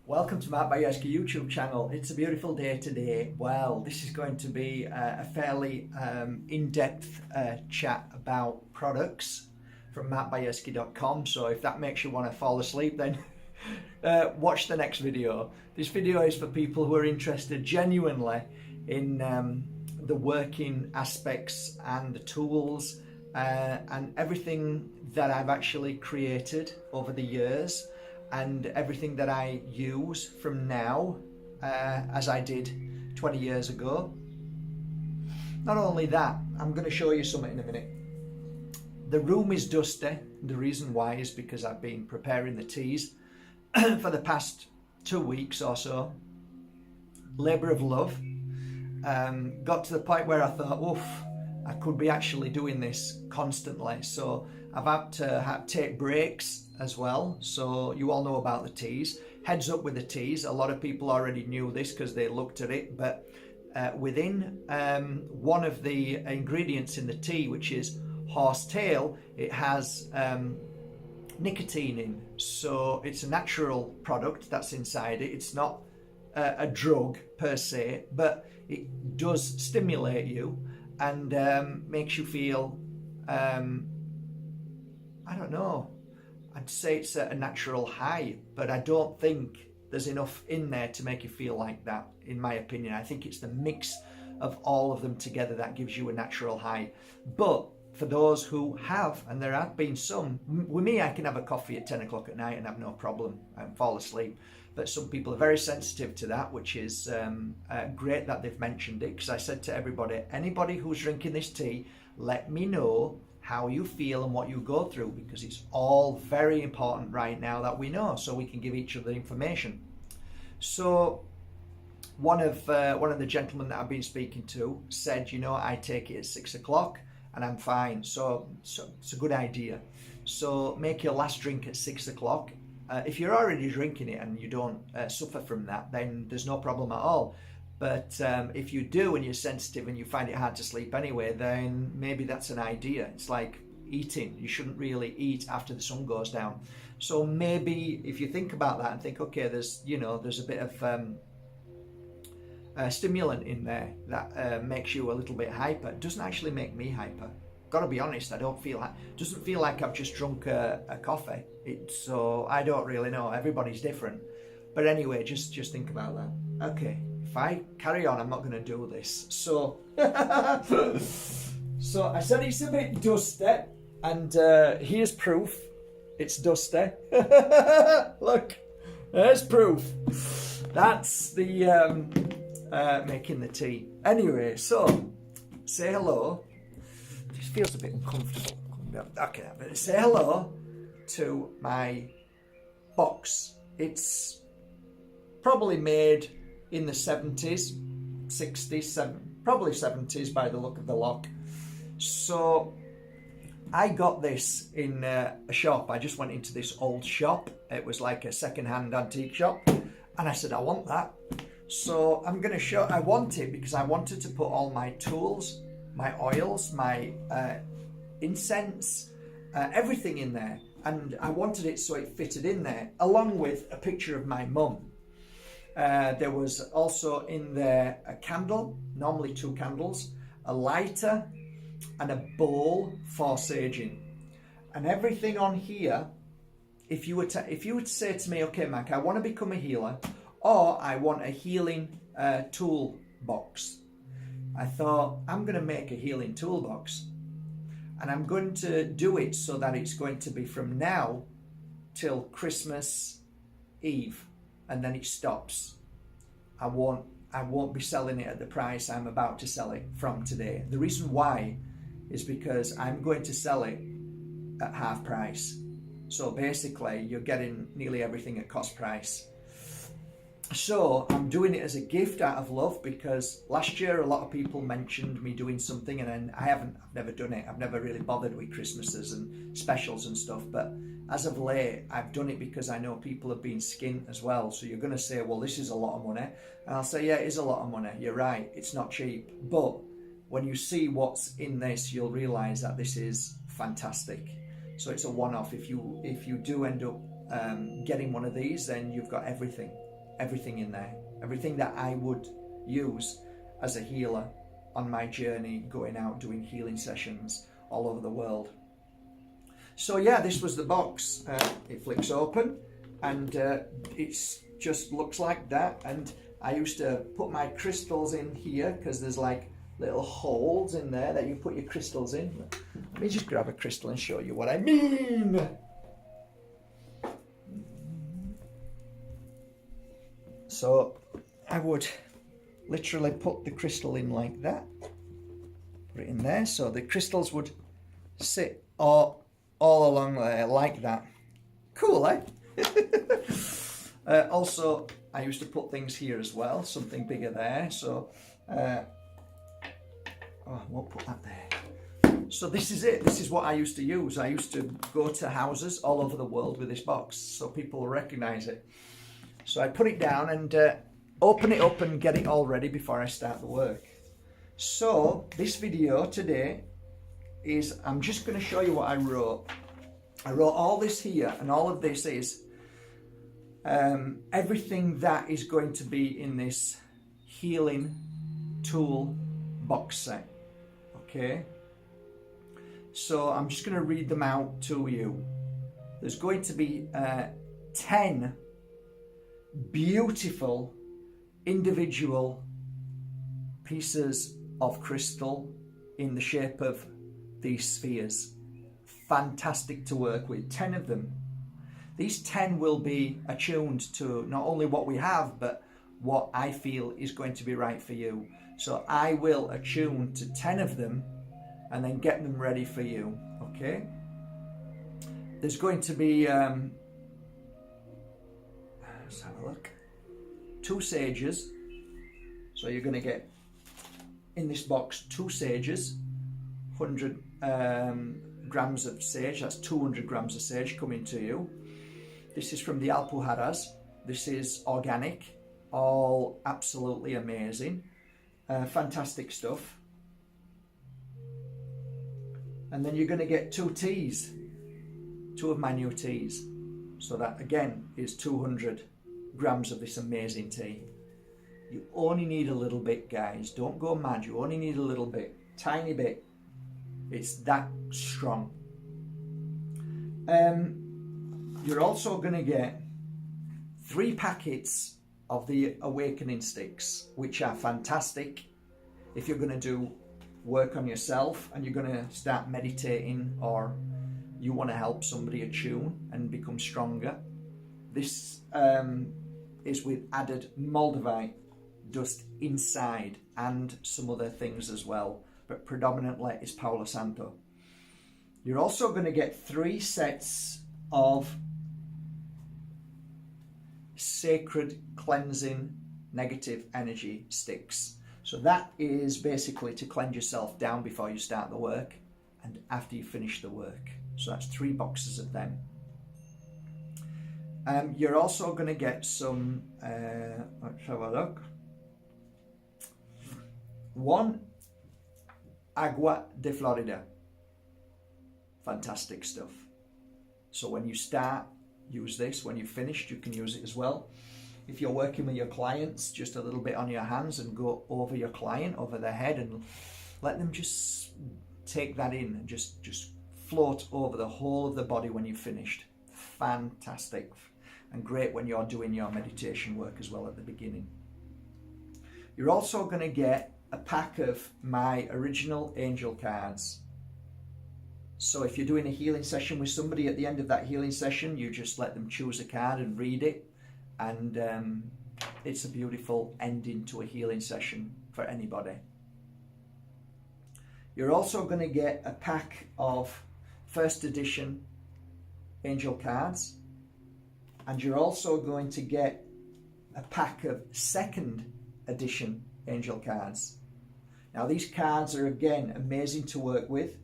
Welcome to Matt Bajewski YouTube channel. It's a beautiful day today. Well, this is going to be a fairly in-depth chat about products from mattbajewski.com. So if that makes you want to fall asleep, then watch the next video. This video is for people who are interested genuinely in the working aspects and the tools and everything that I've actually created over the years, and everything that I use from now as I did 20 years ago. Not only that, I'm going to show you something in a minute. The room is dusty. The reason why is because I've been preparing the teas for the past 2 weeks or so. Labour of love. Got to the point where I thought, oof, I could be actually doing this constantly. So I've had to take breaks as well. So you all know about the teas. Heads up with the teas. A lot of people already knew this because they looked at it, but within one of the ingredients in the tea, which is horsetail, it has nicotine in. So it's a natural product that's inside it. It's not a drug per se, but it does stimulate you and makes you feel, I don't know, I'd say it's a natural high, but I don't think there's enough in there to make you feel like that, in my opinion. I think it's the mix of all of them together that gives you a natural high. But for those who have, and there have been some, with me I can have a coffee at 10 o'clock at night and have no problem and fall asleep. But some people are very sensitive to that, which is great that they've mentioned it, because I said to everybody, anybody who's drinking this tea, let me know how you feel and what you go through, because it's all very important right now that we know, so we can give each other information. So one of the gentlemen that I've been speaking to said, you know, I take it at 6 o'clock and I'm fine. So it's a good idea. So make your last drink at 6 o'clock. If you're already drinking it and you don't suffer from that, then there's no problem at all. But if you do and you're sensitive and you find it hard to sleep anyway, then maybe that's an idea. It's like eating. You shouldn't really eat after the sun goes down. So maybe if you think about that and think, okay, there's a bit of stimulant in there that makes you a little bit hyper. It doesn't actually make me hyper. Gotta be honest, I don't feel, doesn't feel like I've just drunk a coffee. So I don't really know. Everybody's different. But anyway, just think about that. Okay. If I carry on, I'm not going to do this. So, so I said it's a bit dusty, and here's proof. It's dusty. Look, there's proof. That's the making the tea. Anyway, so say hello. This feels a bit uncomfortable. Okay, I'm going to say hello to my box. It's probably made in the 70s, 60s, probably 70s by the look of the lock. So I got this in a shop. I just went into this old shop. It was like a second-hand antique shop. And I said, I want that. So I'm going to show, I want it because I wanted to put all my tools, my oils, my incense, everything in there. And I wanted it so it fitted in there, along with a picture of my mum. There was also in there a candle, normally 2 candles, a lighter, and a bowl for saging. And everything on here, if you were to say to me, okay, Mac, I want to become a healer, or I want a healing toolbox, I thought, I'm going to make a healing toolbox. And I'm going to do it so that it's going to be from now till Christmas Eve. And then it stops. I won't be selling it at the price I'm about to sell it from today. The reason why is because I'm going to sell it at half price. So basically you're getting nearly everything at cost price. So I'm doing it as a gift out of love, because last year a lot of people mentioned me doing something, and then I've never done it. I've never really bothered with Christmases and specials and stuff, but as of late I've done it because I know people have been skint as well. So you're going to say, well, this is a lot of money, and I'll say, yeah, it is a lot of money. You're right, it's not cheap, but when you see what's in this, you'll realize that this is fantastic. So it's a one-off. If you do end up getting one of these, then you've got everything. everything in there, everything that I would use as a healer on my journey going out doing healing sessions all over the world. So yeah, this was the box. It flicks open and it's just looks like that. And I used to put my crystals in here because there's like little holes in there that you put your crystals in. Let me just grab a crystal and show you what I mean. So I would literally put the crystal in like that, put it in there, so the crystals would sit all along there like that. Cool, eh? Also, I used to put things here as well, something bigger there, so I won't put that there. So this is it. This is what I used to use. I used to go to houses all over the world with this box so people will recognize it. So I put it down and open it up and get it all ready before I start the work. So this video today is, I'm just going to show you what I wrote. I wrote all this here, and all of this is everything that is going to be in this healing tool box set. Okay, so I'm just going to read them out to you. There's going to be 10 beautiful individual pieces of crystal in the shape of these spheres. Fantastic to work with, 10 of them. These 10 will be attuned to not only what we have, but what I feel is going to be right for you. So I will attune to 10 of them and then get them ready for you, okay? There's going to be, let's have a look, 2 sages. So you're going to get, in this box, 2 sages, 100 grams of sage, that's 200 grams of sage coming to you. This is from the Alpujarras. This is organic, all absolutely amazing. Fantastic stuff. And then you're going to get 2 teas, 2 of my new teas. So that again is 200 grams of this amazing tea. You only need a little bit, guys. Don't go mad. You only need a little bit, tiny bit. It's that strong. You're also going to get 3 packets of the awakening sticks, which are fantastic if you're going to do work on yourself and you're going to start meditating, or you want to help somebody attune and become stronger. This is with added moldavite dust inside and some other things as well, but predominantly is Palo Santo. You're also going to get 3 sets of sacred cleansing negative energy sticks. So that is basically to cleanse yourself down before you start the work and after you finish the work. So that's 3 boxes of them. You're also going to get some, let's have a look. 1 Agua de Florida. Fantastic stuff. So when you start, use this. When you've finished, you can use it as well. If you're working with your clients, just a little bit on your hands and go over your client, over their head, and let them just take that in and just float over the whole of the body when you've finished. Fantastic. And great when you're doing your meditation work as well at the beginning. You're also going to get a pack of my original angel cards. So if you're doing a healing session with somebody, at the end of that healing session, you just let them choose a card and read it. And it's a beautiful ending to a healing session for anybody. You're also going to get a pack of first edition angel cards. And you're also going to get a pack of second edition angel cards. Now these cards are again amazing to work with.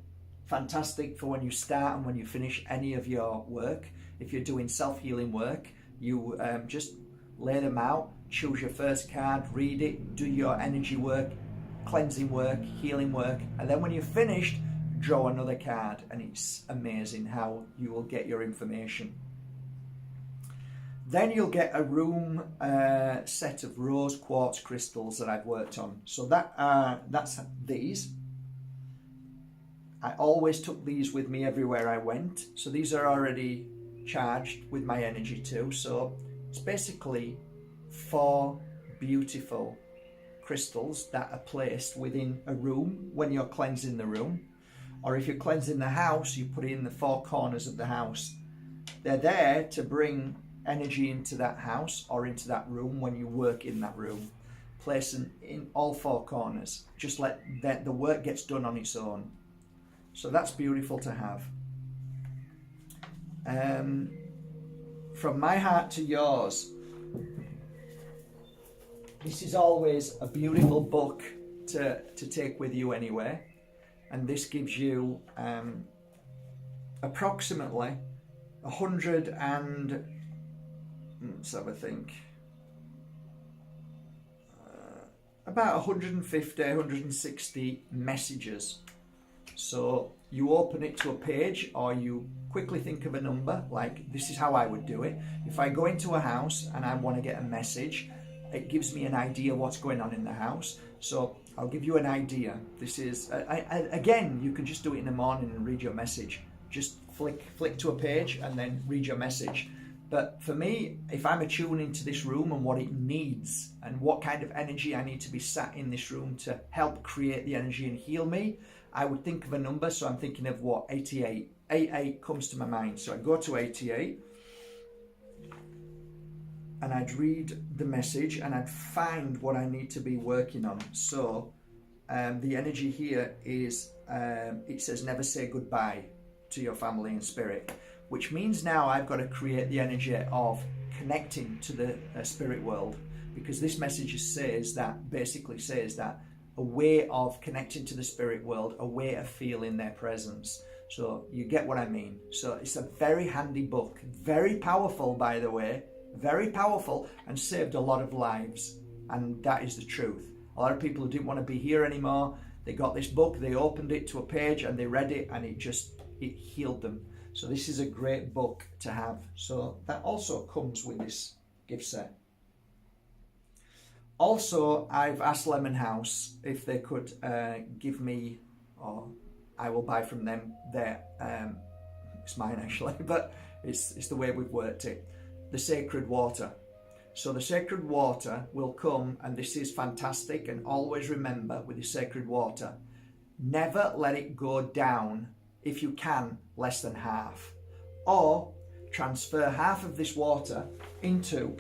Fantastic for when you start and when you finish any of your work. If you're doing self-healing work, you just lay them out, choose your first card, read it, do your energy work, cleansing work, healing work, and then when you're finished, draw another card, and it's amazing how you will get your information. Then you'll get a room set of rose quartz crystals that I've worked on. So that's these. I always took these with me everywhere I went. So these are already charged with my energy too. So it's basically 4 beautiful crystals that are placed within a room when you're cleansing the room. Or if you're cleansing the house, you put it in the 4 corners of the house. They're there to bring energy into that house or into that room when you work in that room. Place them in all 4 corners. Just let the work gets done on its own. So that's beautiful to have. From my heart to yours. This is always a beautiful book to take with you anywhere. And this gives you approximately 100 and let's have a think. About 150, 160 messages. So you open it to a page or you quickly think of a number, like this is how I would do it. If I go into a house and I want to get a message, it gives me an idea what's going on in the house. So I'll give you an idea. This is, again, you can just do it in the morning and read your message. Just flick to a page and then read your message. But for me, if I'm attuning to this room and what it needs and what kind of energy I need to be sat in this room to help create the energy and heal me, I would think of a number. So I'm thinking of what, 88. 88 comes to my mind. So I go to 88 and I'd read the message and I'd find what I need to be working on. So the energy here is, it says never say goodbye to your family and spirit, which means now I've got to create the energy of connecting to the spirit world, because this message basically says that a way of connecting to the spirit world, a way of feeling their presence. So you get what I mean. So it's a very handy book, very powerful, by the way, very powerful, and saved a lot of lives. And that is the truth. A lot of people who didn't want to be here anymore, they got this book, they opened it to a page and they read it, and it healed them. So this is a great book to have. So that also comes with this gift set. Also, I've asked Lemon House if they could give me, or I will buy from them, their, it's mine actually, but it's the way we've worked it, the sacred water. So the sacred water will come, and this is fantastic, and always remember with the sacred water, never let it go down, if you can, less than half. Or transfer half of this water into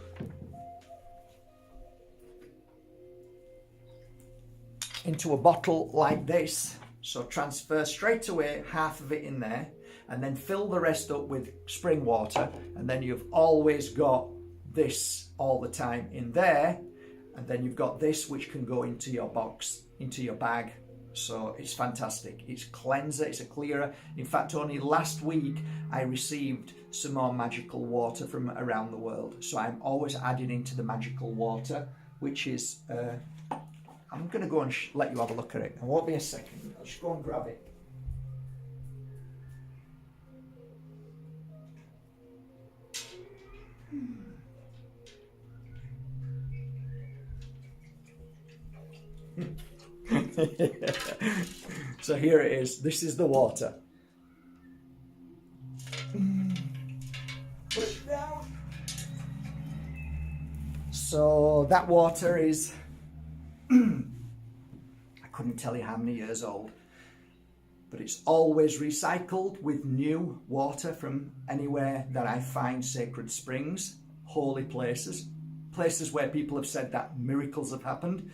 a bottle like this. So transfer straight away half of it in there, and then fill the rest up with spring water, and then you've always got this all the time in there, and then you've got this which can go into your box, into your bag. So it's fantastic. It's cleanser, it's a clearer. In fact, only last week I received some more magical water from around the world. So I'm always adding into the magical water, which is, I'm going to go and let you have a look at it. It won't be a second. I'll just go and grab it. So here it is. This is the water. Put it down. So that water is, I couldn't tell you how many years old, but it's always recycled with new water from anywhere that I find sacred springs, holy places, places where people have said that miracles have happened.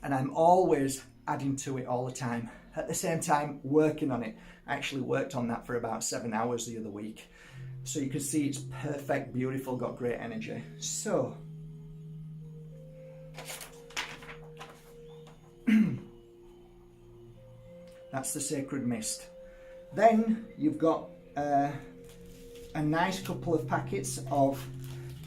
And I'm always adding to it all the time. At the same time, working on it. I actually worked on that for about 7 hours the other week. So you can see it's perfect, beautiful, got great energy. So, that's the sacred mist. Then you've got a nice couple of packets of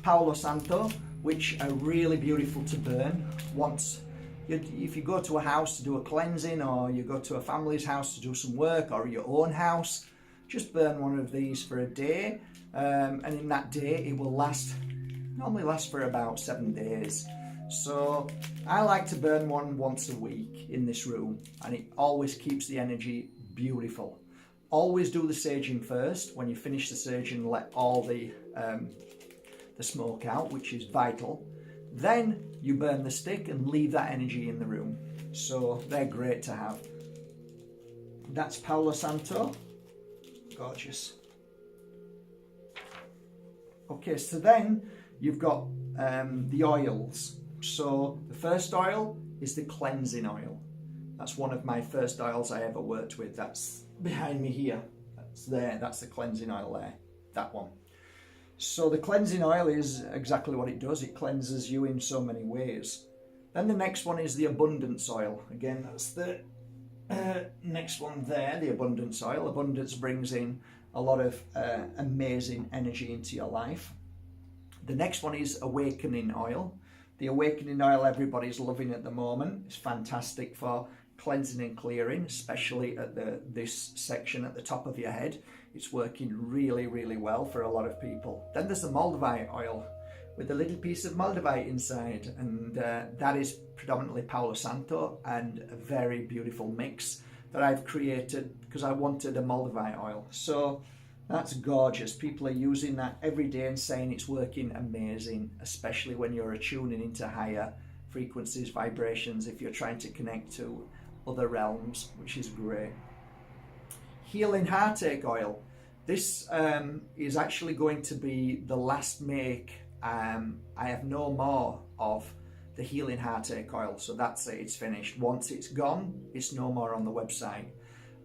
Palo Santo, which are really beautiful to burn once. If you go to a house to do a cleansing, or you go to a family's house to do some work, or your own house, just burn one of these for a day. and in that day it will normally last for about 7 days. So I like to burn one once a week in this room, and it always keeps the energy beautiful. Always do the saging first. When you finish the saging, let all the smoke out, which is vital. Then you burn the stick and leave that energy in the room. So they're great to have. That's Palo Santo. Gorgeous. Okay, so then you've got the oils. So the first oil is the cleansing oil. That's one of my first oils I ever worked with. That's behind me here. That's there. That's the cleansing oil there. That one. So the cleansing oil is exactly what it does. It cleanses you in so many ways. Then the next one is the abundance oil. Again, that's the next one there, the abundance oil. Abundance brings in a lot of amazing energy into your life. The next one is awakening oil. The awakening oil everybody's loving at the moment. It's fantastic for cleansing and clearing, especially at this section at the top of your head. It's working really, really well for a lot of people. Then there's the Moldavite oil with a little piece of Moldavite inside, and that is predominantly Palo Santo, and a very beautiful mix that I've created because I wanted a Moldavite oil. So that's gorgeous. People are using that every day and saying it's working amazing, especially when you're attuning into higher frequencies, vibrations, if you're trying to connect to other realms, which is great. Healing Heartache oil. This is actually going to be the last make. I have no more of the Healing Heartache oil, so that's it, it's finished. Once it's gone, it's no more on the website.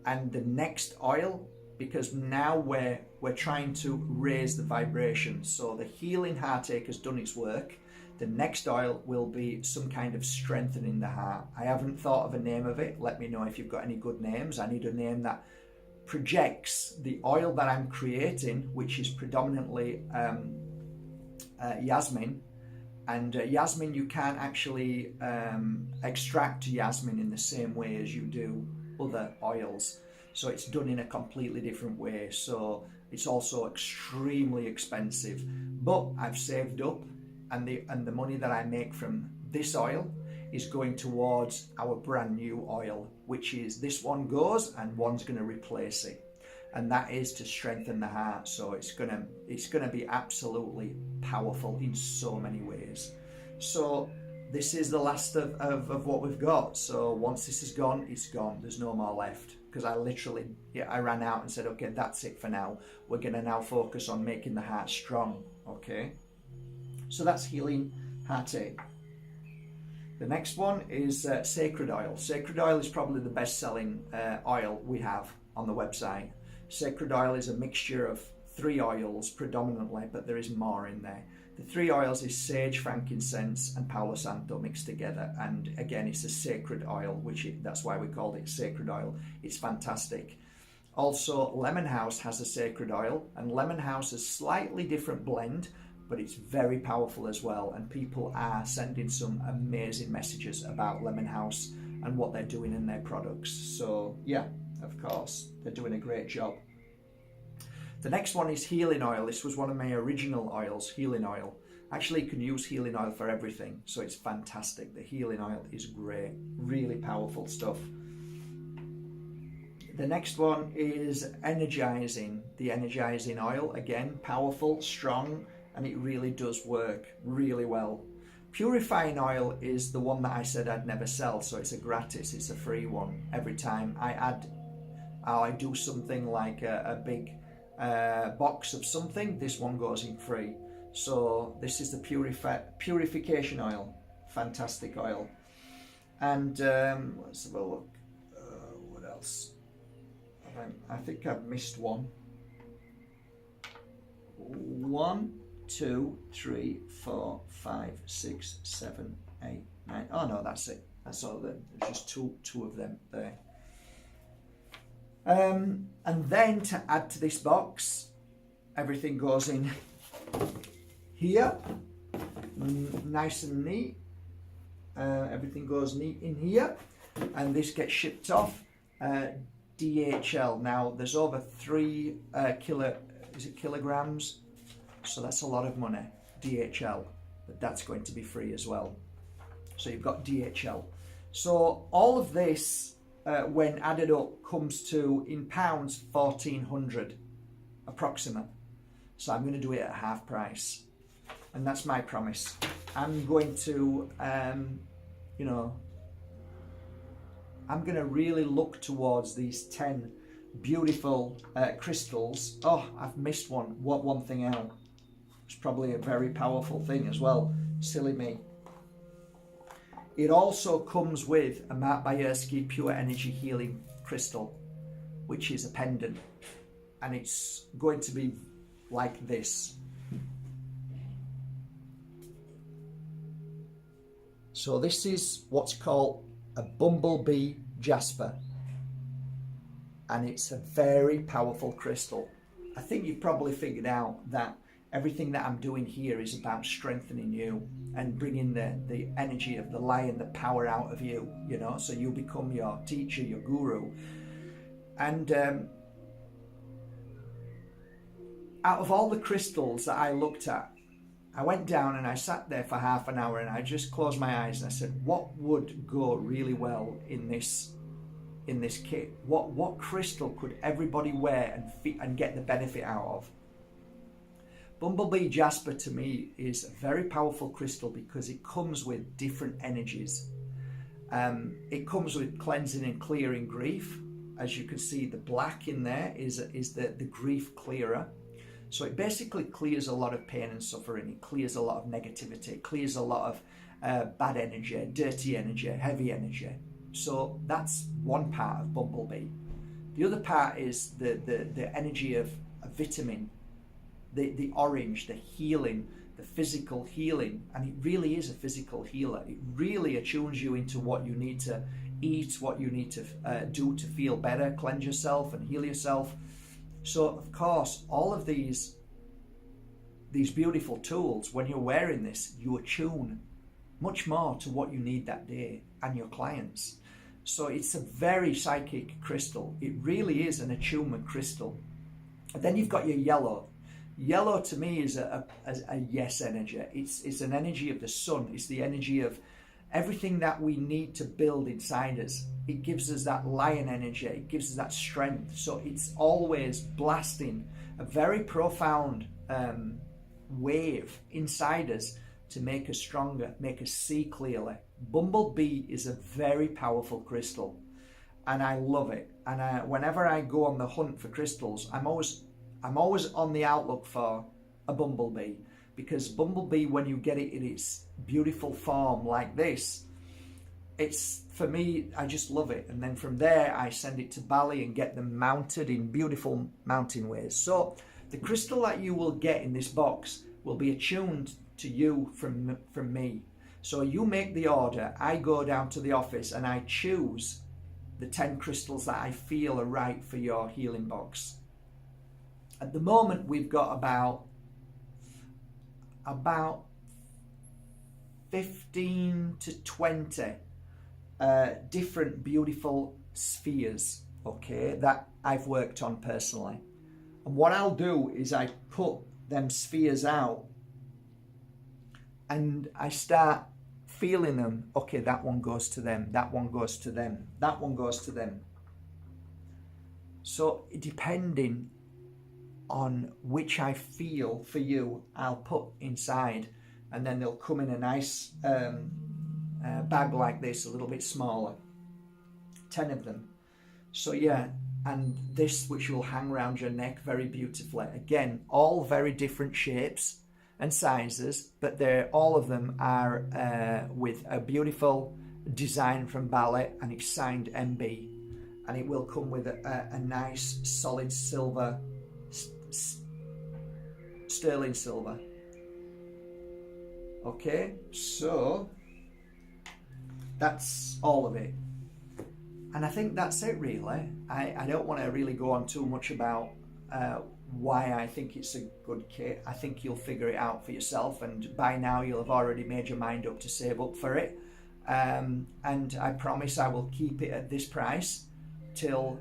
And the next oil, because now we're trying to raise the vibration, so the Healing Heartache has done its work. The next oil will be some kind of strengthening the heart. I haven't thought of a name of it. Let me know if you've got any good names. I need a name that projects the oil that I'm creating, which is predominantly Yasmin. And Yasmin, you can't actually extract Yasmin in the same way as you do other oils. So it's done in a completely different way. So it's also extremely expensive. But I've saved up, and the money that I make from this oil is going towards our brand new oil, which is this one goes and one's going to replace it. And that is to strengthen the heart. So it's gonna be absolutely powerful in so many ways. So this is the last of what we've got. So once this is gone, it's gone. There's no more left. Because I ran out and said, okay, that's it for now. We're gonna now focus on making the heart strong. Okay. So that's Healing Heartache. The next one is Sacred Oil. Sacred Oil is probably the best selling oil we have on the website. Sacred Oil is a mixture of 3 oils predominantly, but there is more in there. The 3 oils is sage, frankincense and Palo Santo mixed together, and again it's a sacred oil, that's why we called it Sacred Oil. It's fantastic. Also, Lemon House has a sacred oil, and Lemon House is a slightly different blend, but it's very powerful as well, and people are sending some amazing messages about Lemon House and what they're doing in their products. So yeah, of course, they're doing a great job. The next one is Healing Oil. This was one of my original oils, Healing Oil. Actually, you can use Healing Oil for everything, so it's fantastic. The Healing Oil is great, really powerful stuff. The next one is Energizing. The Energizing Oil, again, powerful, strong, and it really does work really well. Purifying Oil is the one that I said I'd never sell, so it's a gratis, it's a free one. Every time I do something like a big box of something, this one goes in free. So this is the Purification Oil, fantastic oil. And let's have a look. What else? I think I've missed one. 1, 2, 3, 4, 5, 6, 7, 8, 9. Oh no, that's it. That's all of them. There's just two of them there. And then to add to this box, everything goes in here, nice and neat. Everything goes neat in here, and this gets shipped off DHL. Now there's over 3 kilograms So that's a lot of money. DHL, but that's going to be free as well. So you've got DHL. So all of this, when added up, comes to, in pounds, 1,400 approximate. So I'm going to do it at half price, and that's my promise. I'm going to, you know, I'm going to really look towards these 10 beautiful crystals. Oh, I've missed one. What one thing out? It's probably a very powerful thing as well. Silly me. It also comes with a Mark Bayersky Pure Energy Healing Crystal, which is a pendant, and it's going to be like this. So this is what's called a Bumblebee Jasper, and it's a very powerful crystal. I think you've probably figured out that everything that I'm doing here is about strengthening you and bringing the energy of the lion, the power out of you, you know, so you become your teacher, your guru. And out of all the crystals that I looked at, I went down and I sat there for half an hour and I just closed my eyes and I said, what would go really well in this kit? What crystal could everybody wear and get the benefit out of? Bumblebee Jasper to me is a very powerful crystal because it comes with different energies. It comes with cleansing and clearing grief. As you can see, the black in there is the grief clearer. So it basically clears a lot of pain and suffering. It clears a lot of negativity. It clears a lot of bad energy, dirty energy, heavy energy. So that's one part of Bumblebee. The other part is the energy of a vitamin, the orange, the healing, the physical healing. And it really is a physical healer. It really attunes you into what you need to eat, what you need to do to feel better, cleanse yourself and heal yourself. So of course, all of these beautiful tools, when you're wearing this, you attune much more to what you need that day and your clients. So it's a very psychic crystal. It really is an attunement crystal. And then you've got your yellow. Yellow to me is a yes energy. It's an energy of the sun. It's the energy of everything that we need to build inside us. It gives us that lion energy. It gives us that strength. So it's always blasting a very profound wave inside us to make us stronger, make us see clearly. Bumblebee is a very powerful crystal, and I love it. And whenever I go on the hunt for crystals, I'm always on the outlook for a bumblebee, because bumblebee, when you get it in its beautiful form like this, it's, for me, I just love it. And then from there I send it to Bali and get them mounted in beautiful mountain ways. So the crystal that you will get in this box will be attuned to you from me. So you make the order, I go down to the office and I choose the 10 crystals that I feel are right for your healing box. At the moment we've got about 15 to 20 different beautiful spheres, okay, that I've worked on personally. And what I'll do is I put them spheres out and I start feeling them. Okay, that one goes to them, that one goes to them, that one goes to them. So depending on which I feel for you, I'll put inside, and then they'll come in a nice bag like this, a little bit smaller, 10 of them. So yeah, and this which will hang around your neck very beautifully. Again, all very different shapes and sizes, but all of them are with a beautiful design from Bali, and it's signed MB, and it will come with a nice solid silver, sterling silver. Okay, so that's all of it, and I think that's it really. I don't want to really go on too much about why I think it's a good kit. I think you'll figure it out for yourself, and by now you'll have already made your mind up to save up for it, and I promise I will keep it at this price till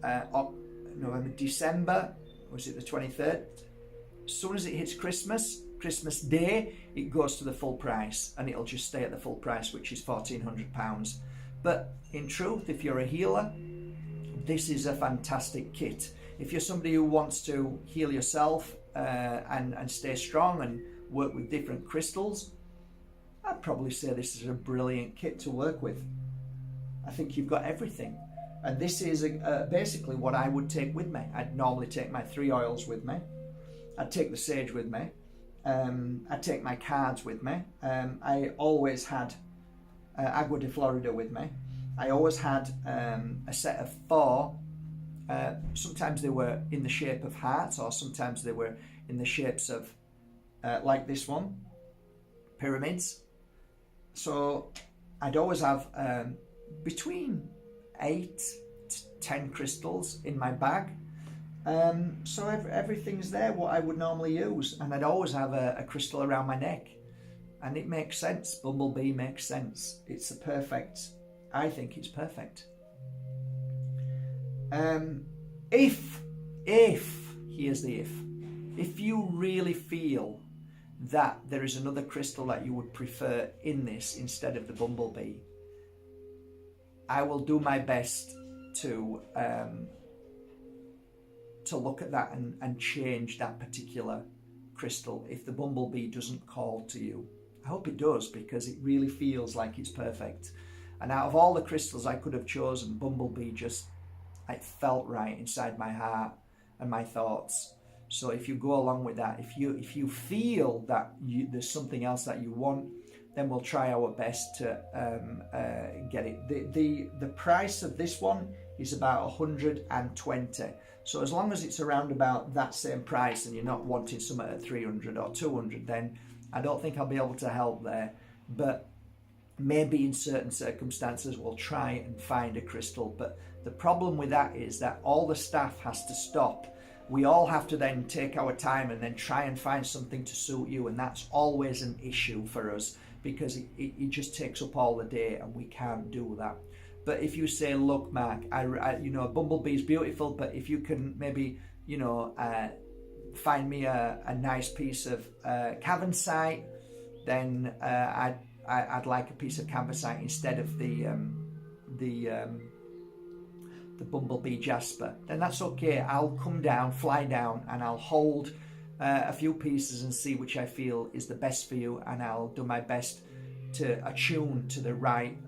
November, December was it the 23rd? As soon as it hits Christmas Day, it goes to the full price, and it'll just stay at the full price, which is £1,400. But in truth, if you're a healer, this is a fantastic kit. If you're somebody who wants to heal yourself and stay strong and work with different crystals, I'd probably say this is a brilliant kit to work with. I think you've got everything. And this is basically what I would take with me. I'd normally take my 3 oils with me. I'd take the sage with me. I'd take my cards with me. I always had Agua de Florida with me. I always had a set of 4. Sometimes they were in the shape of hearts, or sometimes they were in the shapes of, like this one, pyramids. So I'd always have between 8 to 10 crystals in my bag. So everything's there, what I would normally use. And I'd always have a crystal around my neck. And it makes sense. Bumblebee makes sense. It's a perfect, I think it's perfect. If, here's the if you really feel that there is another crystal that you would prefer in this instead of the bumblebee, I will do my best to look at that and change that particular crystal if the bumblebee doesn't call to you. I hope it does, because it really feels like it's perfect. And out of all the crystals I could have chosen, bumblebee just, it felt right inside my heart and my thoughts. So if you go along with that, if you feel that there's something else that you want, then we'll try our best to get it. The price of this one is about 120. So as long as it's around about that same price and you're not wanting something at 300 or 200, then I don't think I'll be able to help there. But maybe in certain circumstances we'll try and find a crystal. But the problem with that is that all the staff has to stop. We all have to then take our time and then try and find something to suit you, and that's always an issue for us, because it just takes up all the day and we can't do that. But if you say, look, Mark, I you know, Bumblebee's beautiful, but if you can maybe, you know, find me a nice piece of Cavansite, then I'd like a piece of Cavansite instead of the Bumblebee Jasper, then that's okay. I'll come down, fly down, and I'll hold a few pieces and see which I feel is the best for you, and I'll do my best to attune to the right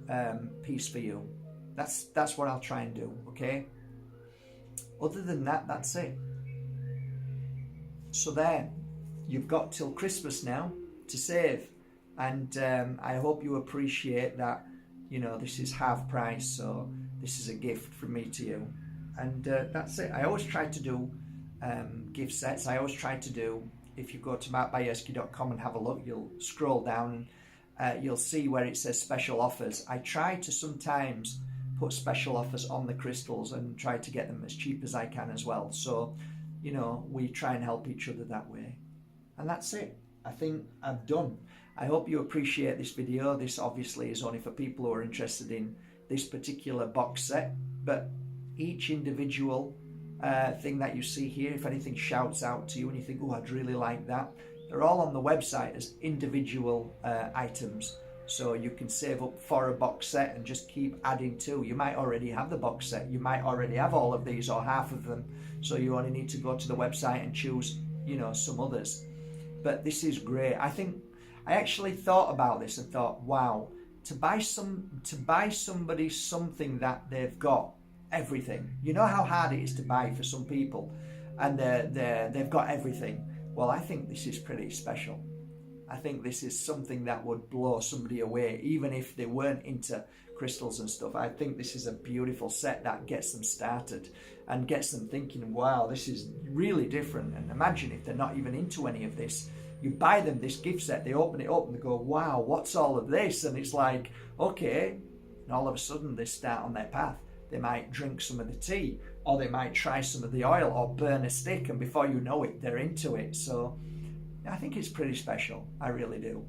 piece for you. That's what I'll try and do, okay? Other than that, that's it. So there, you've got till Christmas now to save, and I hope you appreciate that. You know, this is half price, so this is a gift from me to you. And that's it. I always try to do gift sets. I always try to do, if you go to markbayerski.com and have a look, you'll scroll down and you'll see where it says special offers. I try to sometimes put special offers on the crystals and try to get them as cheap as I can as well. So, you know, we try and help each other that way. And that's it. I think I'm done. I hope you appreciate this video. This obviously is only for people who are interested in this particular box set, but each individual thing that you see here, if anything shouts out to you and you think, oh, I'd really like that, they're all on the website as individual items. So you can save up for a box set and just keep adding to. You might already have the box set. You might already have all of these or half of them. So you only need to go to the website and choose, you know, some others. But this is great. I actually thought about this and thought, wow, to buy somebody something that they've got everything. You know how hard it is to buy for some people, and they've got everything. Well, I think this is pretty special. I think this is something that would blow somebody away, even if they weren't into crystals and stuff. I think this is a beautiful set that gets them started and gets them thinking, wow, this is really different. And imagine if they're not even into any of this. You buy them this gift set, they open it up and they go, wow, what's all of this? And it's like, okay. And all of a sudden they start on their path. They might drink some of the tea, or they might try some of the oil, or burn a stick, and before you know it, they're into it. So I think it's pretty special. I really do.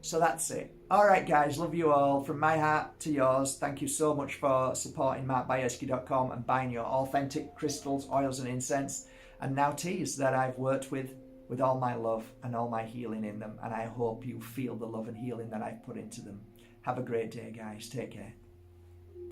So that's it. All right, guys, love you all. From my heart to yours, thank you so much for supporting markbayerski.com and buying your authentic crystals, oils and incense. and now teas that I've worked with all my love and all my healing in them, and I hope you feel the love and healing that I've put into them. Have a great day, guys. Take care.